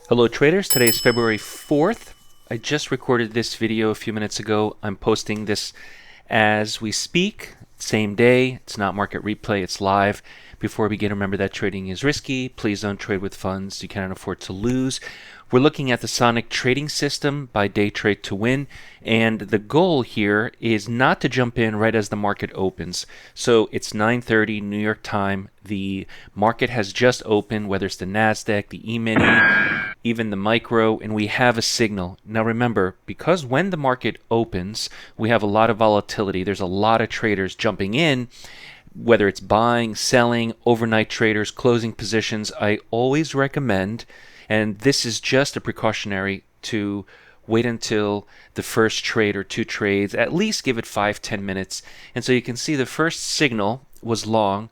Hello traders, today is February 4th. I just recorded this video a few minutes ago. I'm posting this as we speak, same day. It's not market replay, it's live. Before we begin, remember that trading is risky. Please don't trade with funds you cannot afford to lose. We're looking at the Sonic trading system by DayTradeToWin, and the goal here is not to jump in right as the market opens. So it's 9:30 New York time. The market has just opened, whether it's the NASDAQ, the E-mini, even the micro, and we have a signal. Now remember, because when the market opens, we have a lot of volatility. There's a lot of traders jumping in, whether it's buying, selling, overnight traders, closing positions. I always recommend, and this is just a precautionary, to wait until the first trade or two trades, at least give it 5-10 minutes. And so you can see the first signal was long,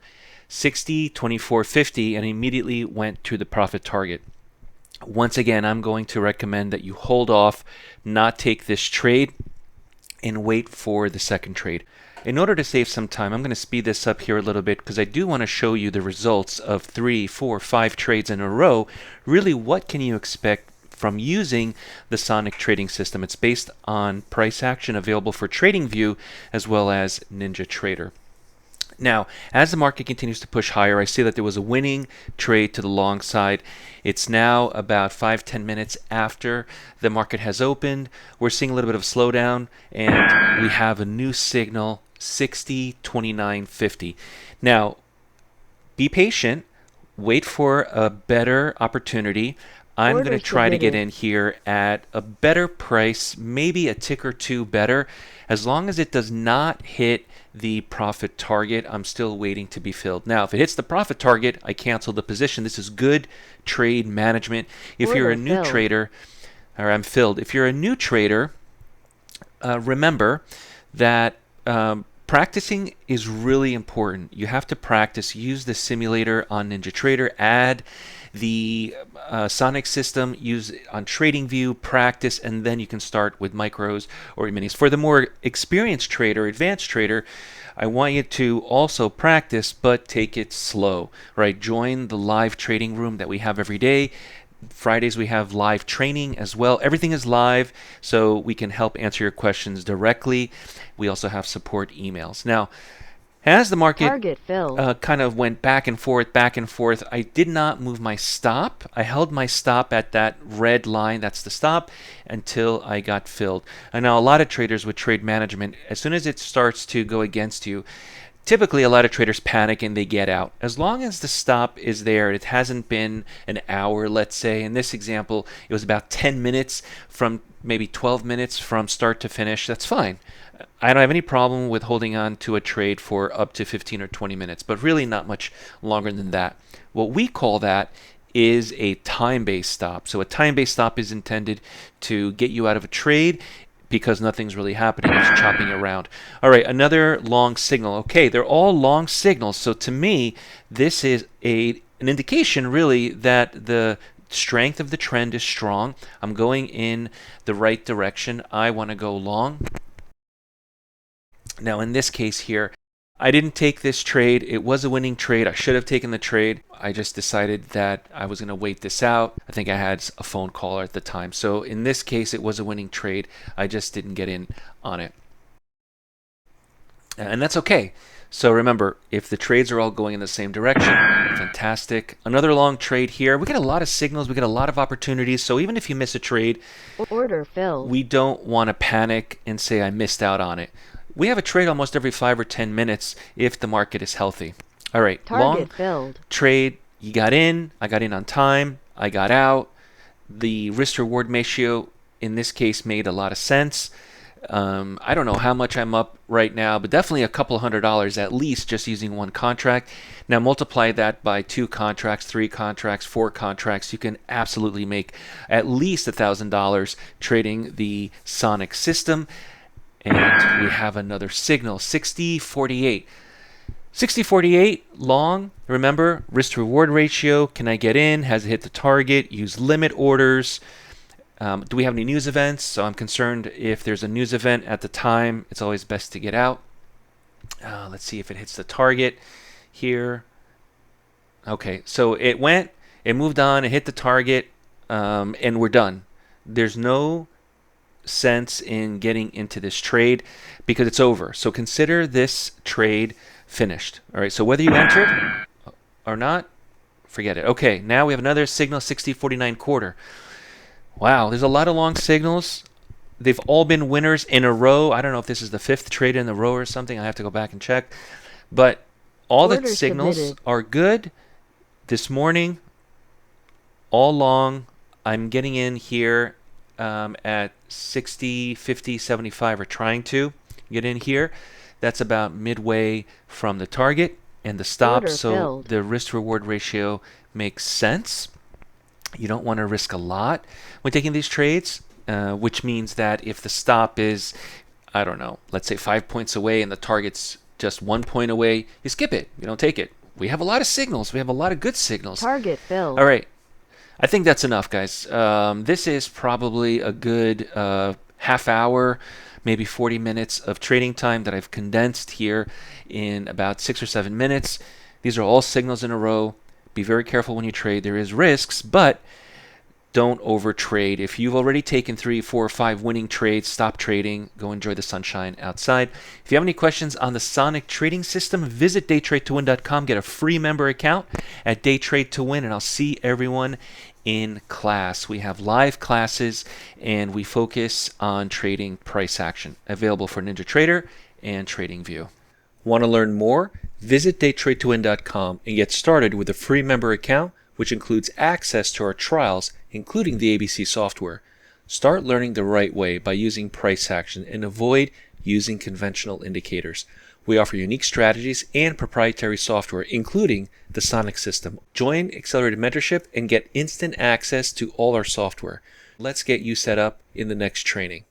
60, 24, 50, and immediately went to the profit target. Once again, I'm going to recommend that you hold off, not take this trade, and wait for the second trade. In order to save some time, I'm going to speed this up here a little bit because I do want to show you the results of 3, 4, 5 trades in a row. Really, what can you expect from using the Sonic trading system? It's based on price action, available for TradingView as well as NinjaTrader. Now, as the market continues to push higher, I see that there was a winning trade to the long side. It's now about 5-10 minutes after the market has opened. We're seeing a little bit of slowdown, and we have a new signal, 60, 29, 50. Now, be patient. Wait for a better opportunity. I'm going to try to get in here at a better price, maybe a tick or two better. As long as it does not hit the profit target, I'm still waiting to be filled. Now, if it hits the profit target, I cancel the position. This is good trade management. If you're a new trader, or I'm filled. If you're a new trader, remember that practicing is really important. You have to practice. Use the simulator on NinjaTrader. Add the Sonic system, use on TradingView, practice, and then you can start with micros or minis. For the more experienced trader, advanced trader, I want you to also practice, but take it slow, right? Join the live trading room that we have every day. Fridays we have live training as well. Everything is live, so we can help answer your questions directly. We also have support emails. Now, as the market kind of went back and forth, I did not move my stop. I held my stop at that red line, that's the stop, until I got filled. And now a lot of traders with trade management, as soon as it starts to go against you, typically a lot of traders panic and they get out. As long as the stop is there, it hasn't been an hour, let's say. In this example, it was about 10 minutes from maybe 12 minutes from start to finish. That's fine. I don't have any problem with holding on to a trade for up to 15 or 20 minutes, but really not much longer than that. What we call that is a time-based stop. So a time-based stop is intended to get you out of a trade because nothing's really happening. It's chopping around. All right, another long signal. Okay, they're all long signals. So to me, this is an indication really that the strength of the trend is strong. I'm going in the right direction. I want to go long. Now in this case here, I didn't take this trade. It was a winning trade. I should have taken the trade. I just decided that I was going to wait this out. I think I had a phone caller at the time. So in this case, it was a winning trade. I just didn't get in on it. And that's okay. So remember, if the trades are all going in the same direction, fantastic. Another long trade here. We get a lot of signals. We get a lot of opportunities. So even if you miss a trade, we don't want to panic and say I missed out on it. We have a trade almost every 5 or 10 minutes if the market is healthy. All right, long trade. You got in. I got in on time. I got out. The risk-reward ratio in this case made a lot of sense. I don't know how much I'm up right now, but definitely a couple $100 at least just using one contract. Now multiply that by 2 contracts, 3 contracts, 4 contracts. You can absolutely make at least $1,000 trading the Sonic system. And we have another signal, 60-48. 60-48, long. Remember, risk-to-reward ratio. Can I get in? Has it hit the target? Use limit orders. Do we have any news events? So I'm concerned if there's a news event at the time, it's always best to get out. Let's see if it hits the target here. Okay, so it moved on, it hit the target. and we're done. There's no sense in getting into this trade because it's over. So consider this trade finished. All right, so whether you entered or not, forget it. Okay, now we have another signal, 60.49 quarter. Wow, there's a lot of long signals. They've all been winners in a row. I don't know if this is the 5th trade in a row or something. I have to go back and check. But all the signals are good. This morning, all long, I'm getting in here at 60, 50, 75, or trying to get in here. That's about midway from the target and the stop, so the risk-reward ratio makes sense. You don't want to risk a lot when taking these trades, which means that if the stop is, I don't know, let's say 5 points away and the target's just 1 point away, you skip it. You don't take it. We have a lot of signals. We have a lot of good signals. Target filled. All right. I think that's enough, guys. This is probably a good half hour, maybe 40 minutes of trading time that I've condensed here in about 6 or 7 minutes. These are all signals in a row. Be very careful when you trade. There is risks, but don't overtrade. If you've already taken 3, 4, 5 winning trades, stop trading. Go enjoy the sunshine outside. If you have any questions on the Sonic trading system, visit DayTradeToWin.com. Get a free member account at DayTradeToWin, and I'll see everyone in class. We have live classes, and we focus on trading price action. Available for NinjaTrader and TradingView. Want to learn more? Visit DayTradeToWin.com and get started with a free member account, which includes access to our trials, including the ABC software. Start learning the right way by using price action and avoid using conventional indicators. We offer unique strategies and proprietary software, including the Sonic system. Join Accelerated Mentorship and get instant access to all our software. Let's get you set up in the next training.